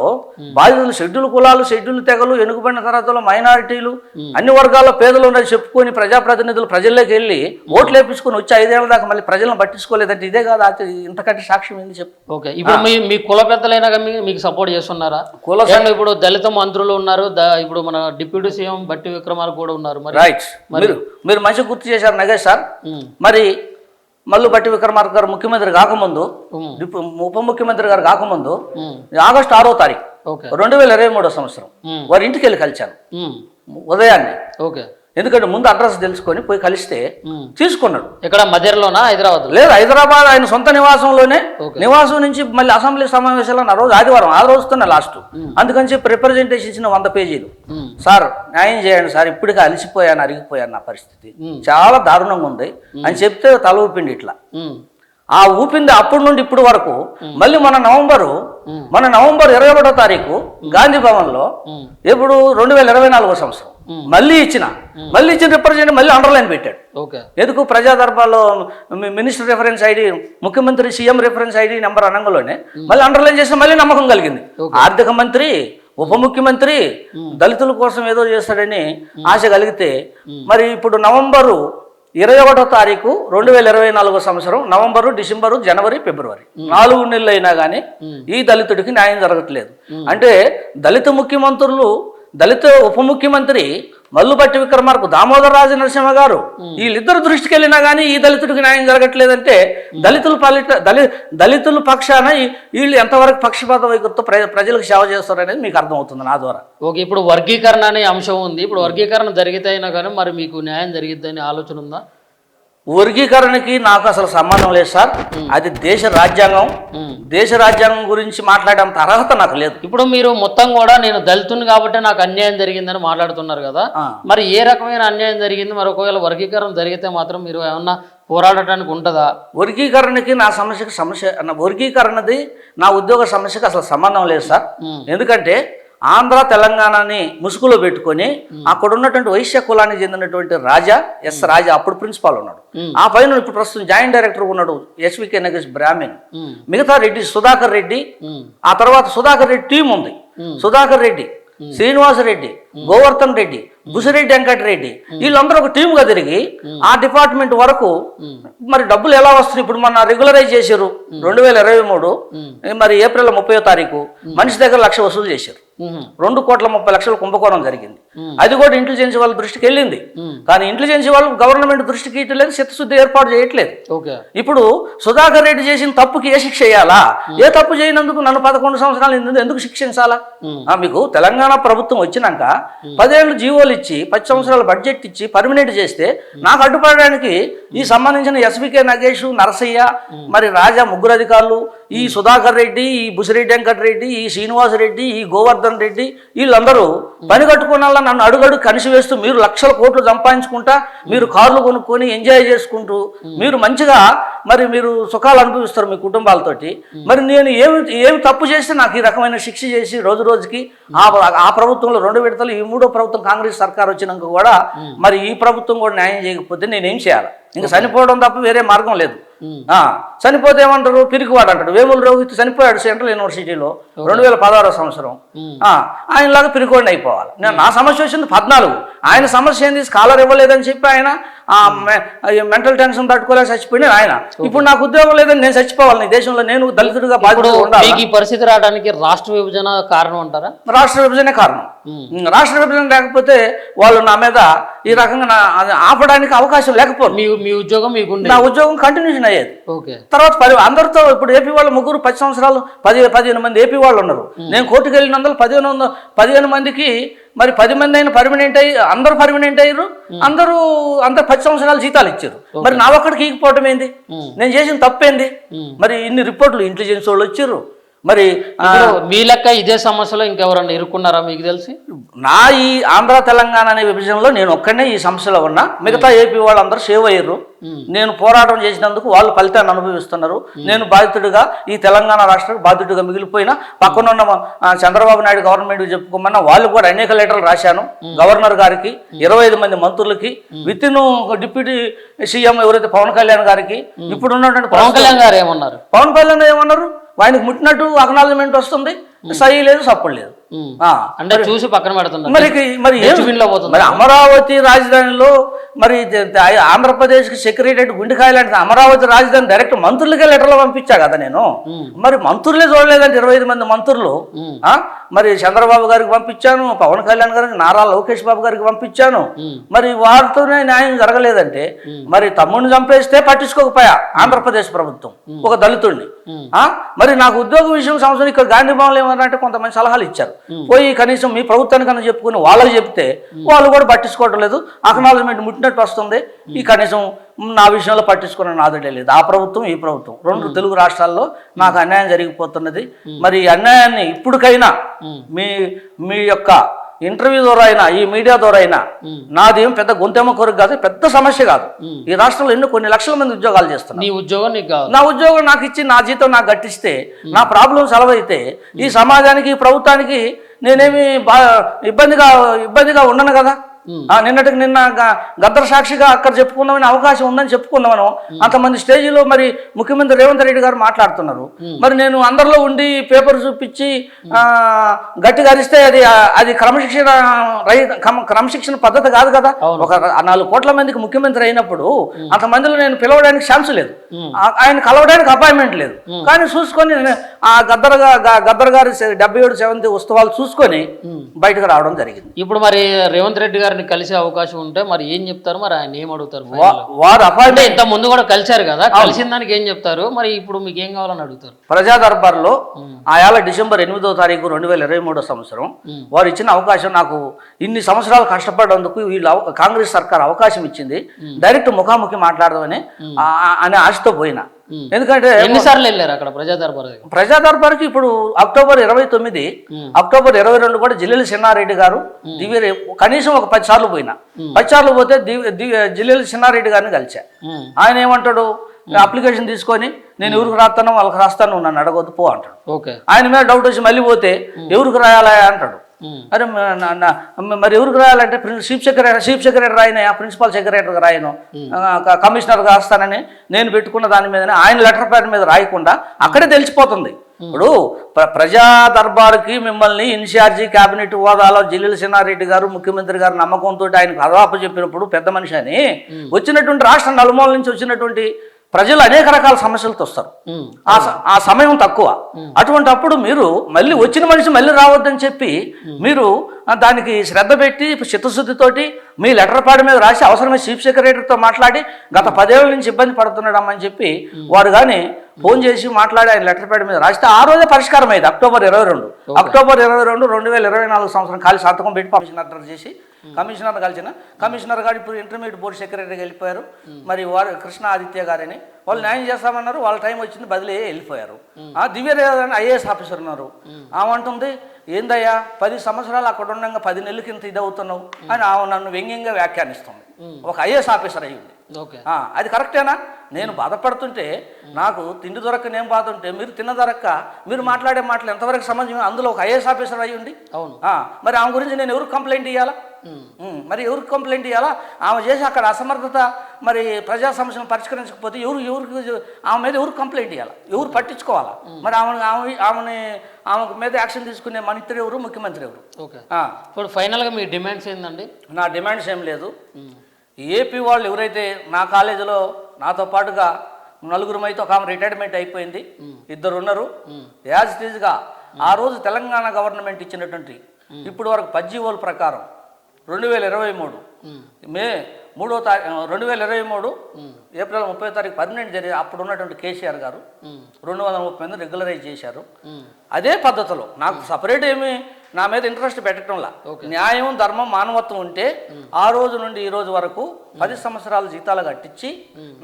బాధితులు షెడ్యూల్ కులాలు, షెడ్యూల్ తెగలు, వెనుకబడిన తరగతులు, మైనారిటీలు, అన్ని వర్గాల పేదలు ఉన్నది చెప్పుకొని ప్రజాప్రతినిధులు ప్రజల్లోకి వెళ్ళి ఓట్లు వేపించుకొని వచ్చి 5 ఏళ్ల దాకా మళ్ళీ ప్రజలను పట్టించుకోలేదంటే ఇదే కాదు, ఇంతకంటే సాక్ష్యం ఏంది చెప్పు. ఓకే, ఇప్పుడు మీ కుల పెద్దలైనా మీకు సపోర్ట్ చేస్తున్నారా? ఇప్పుడు దళిత మంత్రులు ఉన్నారు, ఇప్పుడు మన డిప్యూటీ సీఎం బట్టి విక్రమార్క కూడా ఉన్నారు. రైట్, మీరు మంచిగా గుర్తు చేశారు నగేష్ సార్. మరి మల్లు బట్టి విక్రమార్క గారు ముఖ్యమంత్రి కాకముందు, ఉప ముఖ్యమంత్రి గారు కాకముందు ఆగస్టు 6వ తారీఖు 2023 సంవత్సరం వారి ఇంటికి వెళ్ళి కలిశాను ఉదయాన్నే. ఎందుకంటే ముందు అడ్రస్ తెలుసుకొని పోయి కలిస్తే తీసుకున్నాడు. ఇక్కడ మధ్యలోనా హైదరాబాద్? లేదు, హైదరాబాద్ ఆయన సొంత నివాసంలోనే. Okay. నివాసం నుంచి మళ్ళీ అసెంబ్లీ సమావేశాలు ఆ రోజు ఆదివారం, ఆ రోజుతోనే లాస్ట్. అందుకని చెప్పి రిప్రజెంటేషన్ ఇచ్చిన 100 పేజీలు. సార్ న్యాయం చేయండి సార్, ఇప్పటికే అలసిపోయాను, అరిగిపోయాను, నా పరిస్థితి చాలా దారుణంగా ఉంది అని చెప్తే తల ఊపిండి ఇట్లా. ఆ ఊపింది అప్పటి నుండి ఇప్పటి వరకు. మళ్ళీ మన నవంబర్ 21వ తారీఖు గాంధీ భవన్లో ఇప్పుడు 2024 సంవత్సరం మళ్ళీ ఇచ్చిన రిప్రజెంట్ మళ్ళీ అండర్లైన్ పెట్టాడు. ఎందుకు? ప్రజా దర్బార్లో మినిస్టర్ రిఫరెన్స్ ఐడి, ముఖ్యమంత్రి సీఎం రిఫరెన్స్ ఐడి నెంబర్ అనగానే మళ్ళీ అండర్లైన్ చేస్తే మళ్ళీ నమ్మకం కలిగింది. ఆర్థిక మంత్రి, ఉప ముఖ్యమంత్రి దళితుల కోసం ఏదో చేస్తాడని ఆశ కలిగితే మరి ఇప్పుడు నవంబరు 21వ తారీఖు 2024 సంవత్సరం నవంబరు, డిసెంబరు, జనవరి, ఫిబ్రవరి 4 నెలలు అయినా కానీ ఈ దళితుడికి న్యాయం జరగట్లేదు. అంటే దళిత ముఖ్యమంత్రులు, దళిత ఉప ముఖ్యమంత్రి మల్లుపట్టి విక్రమార్కు, దామోదర రాజ నరసింహ గారు వీళ్ళిద్దరు దృష్టికి వెళ్ళినా కానీ ఈ దళితుడికి న్యాయం జరగట్లేదంటే దళితుల పక్షాన వీళ్ళు ఎంతవరకు పక్షపాత వైఖరితో ప్రజలకు సేవ చేస్తారనేది మీకు అర్థమవుతుంది నా ద్వారా. ఓకే, ఇప్పుడు వర్గీకరణ అనే అంశం ఉంది. ఇప్పుడు వర్గీకరణ జరిగితే అయినా కానీ మరి మీకు న్యాయం జరిగిద్దని ఆలోచన ఉందా? వర్గీకరణకి నాకు అసలు సంబంధం లేదు సార్. అది దేశ రాజ్యాంగం గురించి మాట్లాడేంత అర్హత నాకు లేదు. ఇప్పుడు మీరు మొత్తం కూడా నేను దళితుని కాబట్టి నాకు అన్యాయం జరిగిందని మాట్లాడుతున్నారు కదా, మరి ఏ రకమైన అన్యాయం జరిగింది? మరి ఒకవేళ వర్గీకరణ జరిగితే మాత్రం మీరు ఏమన్నా పోరాడటానికి ఉంటుందా? వర్గీకరణకి వర్గీకరణది నా ఉద్యోగ సమస్యకి అసలు సంబంధం లేదు సార్. ఎందుకంటే ఆంధ్ర తెలంగాణని ముసుగులో పెట్టుకొని అక్కడ ఉన్నటువంటి వైశ్య కులానికి చెందినటువంటి రాజా అప్పుడు ప్రిన్సిపాల్ ఉన్నాడు. ఆ పైన ఇప్పుడు ప్రస్తుతం జాయింట్ డైరెక్టర్ ఉన్నాడు ఎస్వికే నగేష్ బ్రాహ్మణ్. మిగతా రెడ్డి సుధాకర్ రెడ్డి, ఆ తర్వాత సుధాకర్ రెడ్డి టీం ఉంది. సుధాకర్ రెడ్డి, శ్రీనివాసరెడ్డి, గోవర్ధన్ రెడ్డి, బుసిరెడ్డి వెంకటరెడ్డి వీళ్ళందరూ ఒక టీముగా తిరిగి ఆ డిపార్ట్మెంట్ వరకు మరి డబ్బులు ఎలా వస్తున్నాయి? ఇప్పుడు మన రెగ్యులరైజ్ చేశారు 2023 మరి ఏప్రిల్ 30వ తారీఖు మనిషి దగ్గర 1,00,000 వసూలు చేశారు. 2,30,00,000 కుంభకోణం జరిగింది. అది కూడా ఇంటెలిజెన్స్ వాళ్ళ దృష్టికి వెళ్ళింది. కానీ ఇంటెలిజెన్స్ వాళ్ళు గవర్నమెంట్ దృష్టికి ఇట్లేదు, చిత్తశుద్ధి ఏర్పాటు చేయట్లేదు. ఇప్పుడు సుధాకర్ రెడ్డి చేసిన తప్పుకి ఏ శిక్ష వేయాలా? ఏ తప్పు చేయనందుకు నన్ను 11 సంవత్సరాలు ఎందుకు శిక్షించాలా? మీకు తెలంగాణ ప్రభుత్వం వచ్చినాక 10 ఏళ్ళు జీవోలు ఇచ్చి 10 సంవత్సరాల బడ్జెట్ ఇచ్చి పర్మినెంట్ చేస్తే నాకు అడ్డుపడడానికి ఈ సంబంధించిన ఎస్వికే నగేష్, నరసయ్య, మరి రాజా ముగ్గురు అధికారులు, ఈ సుధాకర్ రెడ్డి, ఈ బుసిరెడ్డి వెంకటరెడ్డి, ఈ శ్రీనివాసరెడ్డి, ఈ గోవర్ధన్ రెడ్డి వీళ్ళందరూ పని కట్టుకున్న నన్ను అడుగడు కనిసి వేస్తూ మీరు లక్షల కోట్లు సంపాదించుకుంటా, మీరు కార్లు కొనుక్కొని ఎంజాయ్ చేసుకుంటూ మీరు మంచిగా మరి మీరు సుఖాలు అనుభవిస్తారు మీ కుటుంబాలతోటి. మరి నేను ఏమి తప్పు చేస్తే నాకు ఈ రకమైన శిక్ష చేసి రోజు రోజుకి ఆ ప్రభుత్వంలో 2 విడతలు, ఈ 3వ ప్రభుత్వం కాంగ్రెస్ సర్కార్ వచ్చినాక కూడా మరి ఈ ప్రభుత్వం కూడా న్యాయం చేయకపోతే నేనేం చేయాలి? ఇంకా చనిపోవడం తప్ప వేరే మార్గం లేదు. చనిపోతే ఏమంటారు? పిరికివాడు అంటాడు. వేముల రోహిత్ చనిపోయాడు సెంట్రల్ యూనివర్సిటీలో 2016 సంవత్సరం. ఆయనలాగా పిరికోండి అయిపోవాలి. నా సమస్య వచ్చింది 14. ఆయన సమస్య ఏంది? స్కాలర్ ఇవ్వలేదని చెప్పి ఆయన మెంటల్ టెన్షన్ తట్టుకోలేక చచ్చిపోయినాడు ఆయన. ఇప్పుడు నాకు ఉద్యోగం లేదని నేను చచ్చిపోవాలి ఈ దేశంలో, నేను దళితుడిగా బాధ్యత ఉండాలి. ఈ పరిస్థితి రావడానికి రాష్ట్ర విభజన కారణం అంటారా? రాష్ట్ర విభజనే కారణం. రాష్ట్ర విభజన లేకపోతే వాళ్ళు నా మీద ఈ రకంగా ఆపడానికి అవకాశం లేకపోతే మీ ఉద్యోగం నా ఉద్యోగం కంటిన్యూషన్ అయ్యేది. తర్వాత అందరితో ఇప్పుడు ఏపీ వాళ్ళు 10 సంవత్సరాలు 15 మంది ఏపీ వాళ్ళు ఉన్నారు. నేను కోర్టుకు వెళ్ళినందులో 15 మందికి మరి 10 మంది అయినా పర్మనెంట్ అయ్యి అందరూ పర్మనెంట్ అయ్యారు. అందరూ 10 సంవత్సరాలు జీతాలు ఇచ్చారు. మరి నా ఒక్కడికి ఈకపోవటం ఏంది? నేను చేసిన తప్పేంది? మరి ఇన్ని రిపోర్ట్లు ఇంటెలిజెన్స్ వాళ్ళు వచ్చారు. మరి మీ లెక్క ఇదే సమస్యలో ఇంకెవరన్నా ఇరుక్కున్నారా మీకు తెలిసి? నా ఈ ఆంధ్ర తెలంగాణ అనే విభజనలో నేను ఒక్కనే ఈ సమస్యలో ఉన్నా. మిగతా ఏపీ వాళ్ళందరూ సేవ్ అయ్యారు. నేను పోరాటం చేసినందుకు వాళ్ళు ఫలితాన్ని అనుభవిస్తున్నారు. నేను బాధితుడిగా ఈ తెలంగాణ రాష్ట్రానికి బాధితుడిగా మిగిలిపోయినా పక్కనున్న చంద్రబాబు నాయుడు గవర్నమెంట్ చెప్పుకోమన్నా వాళ్ళు కూడా అనేక లెటర్లు రాశాను గవర్నర్ గారికి, 25 మంది మంత్రులకి, విత్ ఇన్ డిప్యూటీ సీఎం ఎవరైతే పవన్ కళ్యాణ్ గారికి. ఇప్పుడు ఉన్నటువంటి పవన్ కళ్యాణ్ గారు ఏమన్నారు? పవన్ కళ్యాణ్ ఏమన్నారు? ఆయనకు ముట్టినట్టు అక్నాలజ్మెంట్ వస్తుంది, సహీ లేదు, సపోర్ట్ లేదు. అంటే చూసి పక్కన పెడుతున్నారు. మరి అమరావతి రాజధానిలో మరి ఆంధ్రప్రదేశ్కి సెక్రటరీ గుండెకాయ లాంటి అమరావతి రాజధాని డైరెక్ట్ మంత్రులకే లెటర్లు పంపించా కదా నేను. మరి మంత్రులే చూడలేదంటే 25 మంది మంత్రులు. మరి చంద్రబాబు గారికి పంపించాను, పవన్ కళ్యాణ్ గారికి, నారా లోకేష్ బాబు గారికి పంపించాను. మరి వారితోనే న్యాయం జరగలేదంటే మరి తమ్ముడిని చంపేస్తే పట్టించుకోకపోయా ఆంధ్రప్రదేశ్ ప్రభుత్వం ఒక దళితుడిని. మరి నాకు ఉద్యోగ విషయం సంవత్సరం ఇక్కడ గాంధీ భవన్లో ఏమన్నారంటే కొంతమంది సలహాలు ఇచ్చారు. పోయి కనీసం మీ ప్రభుత్వానికన్నా చెప్పుకుని వాళ్ళకి చెప్తే వాళ్ళు కూడా పట్టించుకోవడం లేదు. అక్నాలజ్మెంట్ ముట్టినట్టు వస్తుంది. ఈ కనీసం నా విషయంలో పట్టించుకున్న నాదుడే లేదు. ఆ ప్రభుత్వం ఈ ప్రభుత్వం రెండు తెలుగు రాష్ట్రాల్లో నాకు అన్యాయం జరిగిపోతున్నది. మరి ఈ అన్యాయాన్ని ఇప్పటికైనా మీ మీ యొక్క ఇంటర్వ్యూ ద్వారా అయినా ఈ మీడియా ద్వారా అయినా నాదేం పెద్ద గొంతెమ్మ కోరిక కాదు, పెద్ద సమస్య కాదు. ఈ రాష్ట్రంలో కొన్ని లక్షల మంది ఉద్యోగాలు చేస్తున్నారు. నీ ఉద్యోగం నీకు కావాలి. నా ఉద్యోగం నాకు ఇచ్చి నా జీతం నాకు గట్టిస్తే నా ప్రాబ్లం సాల్వ్ అయితే ఈ సమాజానికి ఈ ప్రభుత్వానికి నేనేమి ఇబ్బందిగా ఉండను కదా. నిన్నటికి నిన్న గద్దర్ సాక్షిగా అక్కడ చెప్పుకుందామని అవకాశం ఉందని చెప్పుకుందామను అంతమంది స్టేజీలో మరి ముఖ్యమంత్రి రేవంత్ రెడ్డి గారు మాట్లాడుతున్నారు. మరి నేను అందరిలో ఉండి పేపర్ చూపించి గట్టిగా అరిస్తే అది క్రమశిక్షణ పద్ధతి కాదు కదా. ఒక 4 కోట్ల మందికి ముఖ్యమంత్రి అయినప్పుడు అంతమందిలో నేను పిలవడానికి ఛాన్స్ లేదు, ఆయన కలవడానికి అపాయింట్మెంట్ లేదు. కానీ చూసుకొని ఆ గద్దర్ గారి 77 ఉత్సవాలు చూసుకొని బయటకు రావడం జరిగింది. ఇప్పుడు మరి రేవంత్ రెడ్డి గారిని కలిసే అవకాశం ఉంటే మరి ఏం చెప్తారు? మరి ఆయన ఏం అడుగుతారు? వారు అంటే ఇంత ముందు కూడా కలిశారు కదా, కలిసిన దానికి ఏం చెప్తారు? మరి ఇప్పుడు మీకు ఏం కావాలని అడుగుతారు? ప్రజా దర్బార్లో ఆయాల డిసెంబర్ 8వ తారీఖు 2023 సంవత్సరం వారు ఇచ్చిన అవకాశం, నాకు ఇన్ని సంవత్సరాలు కష్టపడేందుకు వీళ్ళు కాంగ్రెస్ సర్కార్ అవకాశం ఇచ్చింది, డైరెక్ట్ ముఖాముఖి మాట్లాడదామని అనే ఆశతో పోయినా. ఎందుకంటే ఎన్నిసార్లు వెళ్ళారు అక్కడ ప్రజా దర్బార్కి? ఇప్పుడు అక్టోబర్ 29, అక్టోబర్ 22 కూడా జిల్లెల చిన్నారెడ్డి గారు కనీసం ఒక 10 సార్లు పోయినా. 10 సార్లు పోతే జిల్లెల చిన్నారెడ్డి గారిని కలిసా. ఆయన ఏమంటాడు, అప్లికేషన్ తీసుకొని నేను ఎవరికి రాస్తానో వాళ్ళకి రాస్తాను, నన్ను అడగొద్దు పో అంటాడు. ఆయన మీద డౌట్ వచ్చి మళ్ళీ పోతే ఎవరికి రాయాలా అంటాడు. అరే మరి ఎవరికి రాయాలంటే చీఫ్ సెక్రటరీ రాయనయా, ప్రిన్సిపల్ సెక్రటరీగా రాయను, కమిషనర్గా వస్తానని నేను పెట్టుకున్న దాని మీదనే ఆయన లెటర్ ప్యాడ్ మీద రాయకుండా అక్కడే తెలిసిపోతుంది. ఇప్పుడు ప్రజా దర్బారుకి మిమ్మల్ని ఇన్ఛార్జి క్యాబినెట్ హోదాలో జిల్లెల చిన్నారెడ్డి గారు ముఖ్యమంత్రి గారు నమ్మకంతో ఆయనకు అదాపు చెప్పినప్పుడు పెద్ద మనిషి అని వచ్చినటువంటి రాష్ట్ర నలుమూల నుంచి వచ్చినటువంటి ప్రజలు అనేక రకాల సమస్యలతో వస్తారు. ఆ సమయం తక్కువ. అటువంటప్పుడు మీరు మళ్ళీ వచ్చిన మనిషి మళ్ళీ రావద్దని చెప్పి మీరు దానికి శ్రద్ధ పెట్టి చిత్తశుద్ధితోటి మీ లెటర్ ప్యాడ్ మీద రాసి అవసరమైన చీఫ్ సెక్రటరీతో మాట్లాడి గత 10 ఏళ్ల నుంచి ఇబ్బంది పడుతున్నాడమ్మని చెప్పి వారు కానీ ఫోన్ చేసి మాట్లాడి ఆయన లెటర్ ప్యాడ్ మీద రాస్తే ఆ రోజే పరిష్కారం అయింది. అక్టోబర్ 22, 2024 సంవత్సరం ఖాళీ సంతకం పెట్టి కమిషనర్ అడ్రస్ చేసి కమిషనర్ కలిసిన కమిషనర్ గారు ఇప్పుడు ఇంటర్మీడియట్ బోర్డు సెక్రటరీకి వెళ్ళిపోయారు. మరి వారు కృష్ణ ఆదిత్య గారని వాళ్ళు న్యాయం చేస్తామన్నారు. వాళ్ళ టైం వచ్చింది, బదిలీ వెళ్ళిపోయారు. దివ్యరేఖ అని ఐఏఎస్ ఆఫీసర్ ఉన్నారు. ఆమంటుంది, ఏందయ్యా 10 సంవత్సరాలు అక్కడ ఉండగా 10 నెలల కింద ఇది అవుతున్నావు అని నన్ను వ్యంగ్యంగా వ్యాఖ్యానిస్తుంది. ఒక ఐఏఎస్ ఆఫీసర్ అయ్యింది. అది కరెక్టేనా? నేను బాధపడుతుంటే, నాకు తిండి దొరక్క నేను బాధ ఉంటే మీరు తిన్న దొరక్క మీరు మాట్లాడే మాటలు ఎంతవరకు సమాజం? అందులో ఒక ఐఏఎస్ ఆఫీసర్ అయ్యి ఉండి మరి ఆమె గురించి నేను ఎవరికి కంప్లైంట్ ఇవ్వాలా? మరి ఎవరికి కంప్లైంట్ ఇవ్వాలా? ఆమె చేసి అక్కడ అసమర్థత, మరి ప్రజా సమస్యను పరిష్కరించకపోతే ఎవరికి ఆమె మీద ఎవరికి కంప్లైంట్ ఇవ్వాలా? ఎవరు పట్టించుకోవాలా? మరి ఆమె మీద యాక్షన్ తీసుకునే మంత్రి ఎవరు, ముఖ్యమంత్రి ఎవరు? ఇప్పుడు ఫైనల్గా మీ డిమాండ్స్ ఏందండి? నా డిమాండ్స్ ఏం లేదు. ఏపీ వాళ్ళు ఎవరైతే నా కాలేజీలో నాతో పాటుగా 4 అయితే ఒక ఆమె రిటైర్మెంట్ అయిపోయింది, 2 ఉన్నారు. యాజ్ ఇట్ ఈజ్గా ఆ రోజు తెలంగాణ గవర్నమెంట్ ఇచ్చినటువంటి ఇప్పుడు వరకు 10 జీవోల ప్రకారం 2023 మే 3వ తారీఖు 2023 ఏప్రిల్ 30వ తారీఖు పర్మనెంట్ జరిగి అప్పుడు ఉన్నటువంటి కేసీఆర్ గారు 230 మంది రెగ్యులరైజ్ చేశారు. అదే పద్ధతిలో నాకు సపరేట్ ఏమి నా మీద ఇంట్రెస్ట్ పెట్టడంలా, న్యాయం, ధర్మం, మానవత్వం ఉంటే ఆ రోజు నుండి ఈ రోజు వరకు 10 సంవత్సరాల జీతాలు కట్టించి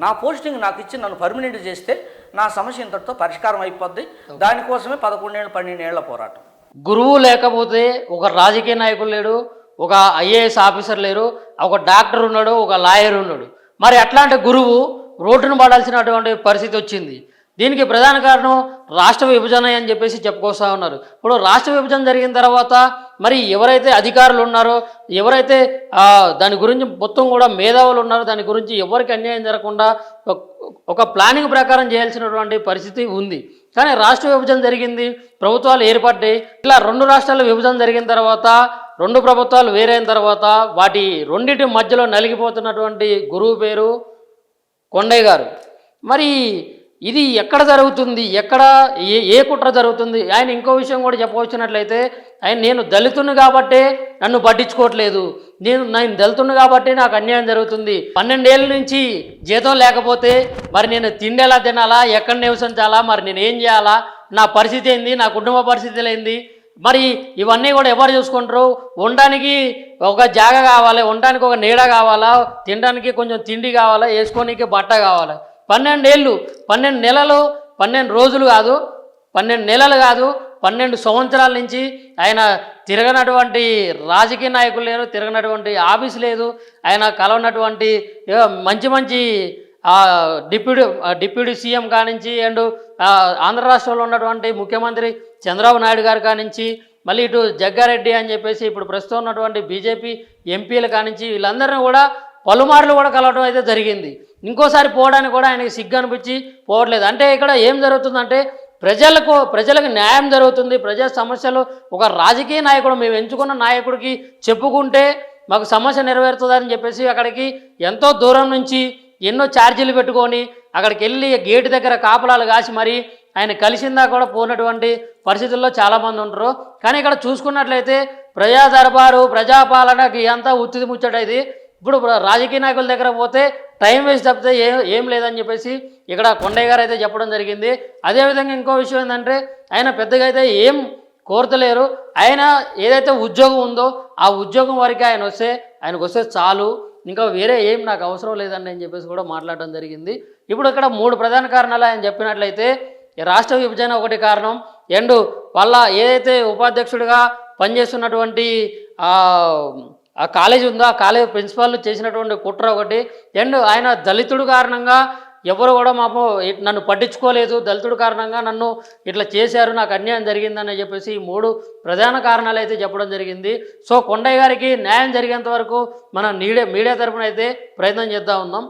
నా పోస్టింగ్ నాకు ఇచ్చి నన్ను పర్మనెంట్ చేస్తే నా సమస్య ఇంతటితో పరిష్కారం అయిపోద్ది. దానికోసమే 11 ఏళ్ళు 12 ఏళ్ల పోరాటం. గురువు లేకపోతే ఒక రాజకీయ నాయకులు లేడు, ఒక ఐఏఎస్ ఆఫీసర్ లేరు, ఒక డాక్టర్ ఉన్నాడు, ఒక లాయర్ ఉన్నాడు. మరి అట్లాంటి గురువు రోడ్డును పడాల్సినటువంటి పరిస్థితి వచ్చింది. దీనికి ప్రధాన కారణం రాష్ట్ర విభజన అని చెప్పేసి చెప్పుకొస్తా ఉన్నారు. ఇప్పుడు రాష్ట్ర విభజన జరిగిన తర్వాత మరి ఎవరైతే అధికారులు ఉన్నారో, ఎవరైతే దాని గురించి మొత్తం కూడా మేధావులు ఉన్నారో, దాని గురించి ఎవరికి అన్యాయం జరగకుండా ఒక ప్లానింగ్ ప్రకారం చేయాల్సినటువంటి పరిస్థితి ఉంది. కానీ రాష్ట్ర విభజన జరిగింది, ప్రభుత్వాలు ఏర్పడ్డాయి. ఇలా 2 రాష్ట్రాల విభజన జరిగిన తర్వాత 2 ప్రభుత్వాలు వేరైన తర్వాత వాటి రెండింటి మధ్యలో నలిగిపోతున్నటువంటి గురువు పేరు కొండయ్య గారు. మరి ఇది ఎక్కడ జరుగుతుంది, ఎక్కడ ఏ కుట్ర జరుగుతుంది? ఆయన ఇంకో విషయం కూడా చెప్పవచ్చినట్లయితే, నేను దళితుని కాబట్టే నన్ను పట్టించుకోవట్లేదు, నేను దళితుని కాబట్టి నాకు అన్యాయం జరుగుతుంది, 12 ఏళ్ళ నుంచి జీతం లేకపోతే మరి నేను తిండి ఎలా తినాలా, ఎక్కడ నివసించాలా, మరి నేను ఏం చేయాలా, నా పరిస్థితి ఏంది, నా కుటుంబ పరిస్థితులు ఏంది, మరి ఇవన్నీ కూడా ఎవరు చూసుకుంటారు? ఉండడానికి ఒక జాగ కావాలి, ఉండడానికి ఒక నీడ కావాలా, తినడానికి కొంచెం తిండి కావాలా, వేసుకోనికి బట్ట కావాలి. 12 ఏళ్ళు, 12 నెలలు, 12 రోజులు కాదు, 12 నెలలు కాదు, 12 సంవత్సరాల నుంచి ఆయన తిరగనటువంటి రాజకీయ నాయకులు లేరు, తిరగనటువంటి ఆఫీస్ లేదు, ఆయన కలవనటువంటి మంచి మంచి డిప్యూటీ సీఎం కానించి అండ్ ఆంధ్ర రాష్ట్రంలో ఉన్నటువంటి ముఖ్యమంత్రి చంద్రబాబు నాయుడు గారు కానించి, మళ్ళీ ఇటు జగ్గారెడ్డి అని చెప్పేసి ఇప్పుడు ప్రస్తుతం ఉన్నటువంటి బీజేపీ ఎంపీలు కానించి వీళ్ళందరినీ కూడా పలుమార్లు కూడా కలవడం అయితే జరిగింది. ఇంకోసారి పోవడానికి కూడా ఆయనకి సిగ్గు అనిపించి పోవట్లేదు. అంటే ఇక్కడ ఏం జరుగుతుందంటే ప్రజలకు న్యాయం జరుగుతుంది. ప్రజా సమస్యలు ఒక రాజకీయ నాయకుడు, మేము ఎంచుకున్న నాయకుడికి చెప్పుకుంటే మాకు సమస్య నెరవేరుతుందని చెప్పేసి అక్కడికి ఎంతో దూరం నుంచి ఎన్నో ఛార్జీలు పెట్టుకొని అక్కడికి వెళ్ళి గేటు దగ్గర కాపలాలు కాసి మరి ఆయన కలిసిందా కూడా పోయినటువంటి పరిస్థితుల్లో చాలామంది ఉంటారు. కానీ ఇక్కడ చూసుకున్నట్లయితే ప్రజా దర్బారు, ప్రజాపాలనకి అంతా ఉత్తిది ముచ్చటైంది. ఇప్పుడు రాజకీయ నాయకుల దగ్గర పోతే టైం వేస్ట్ తప్పితే ఏం లేదని చెప్పేసి ఇక్కడ కొండయ్య గారు అయితే చెప్పడం జరిగింది. అదేవిధంగా ఇంకో విషయం ఏంటంటే ఆయన పెద్దగా అయితే ఏం కోరతలేరు. ఆయన ఏదైతే ఉద్యోగం ఉందో ఆ ఉద్యోగం వరకు ఆయనకు వస్తే చాలు, ఇంకా వేరే ఏం నాకు అవసరం లేదండి అని చెప్పేసి కూడా మాట్లాడడం జరిగింది. ఇప్పుడు ఇక్కడ 3 ప్రధాన కారణాలు ఆయన చెప్పినట్లయితే రాష్ట్ర విభజన ఒకటి కారణం, అండ్ వాళ్ళ ఏదైతే ఉపాధ్యక్షుడిగా పనిచేస్తున్నటువంటి ఆ కాలేజీ ఉందో ఆ కాలేజీ ప్రిన్సిపాల్ చేసినటువంటి కుట్ర ఒకటి, అండ్ ఆయన దళితుడు కారణంగా ఎవరు కూడా మాకు నన్ను పట్టించుకోలేదు, దళితుడు కారణంగా నన్ను ఇట్లా చేశారు, నాకు అన్యాయం జరిగిందని చెప్పేసి ఈ 3 ప్రధాన కారణాలు అయితే చెప్పడం జరిగింది. సో కొండయ్య గారికి న్యాయం జరిగేంత వరకు మనం మీడియా తరపున అయితే ప్రయత్నం చేస్తూ ఉందాం.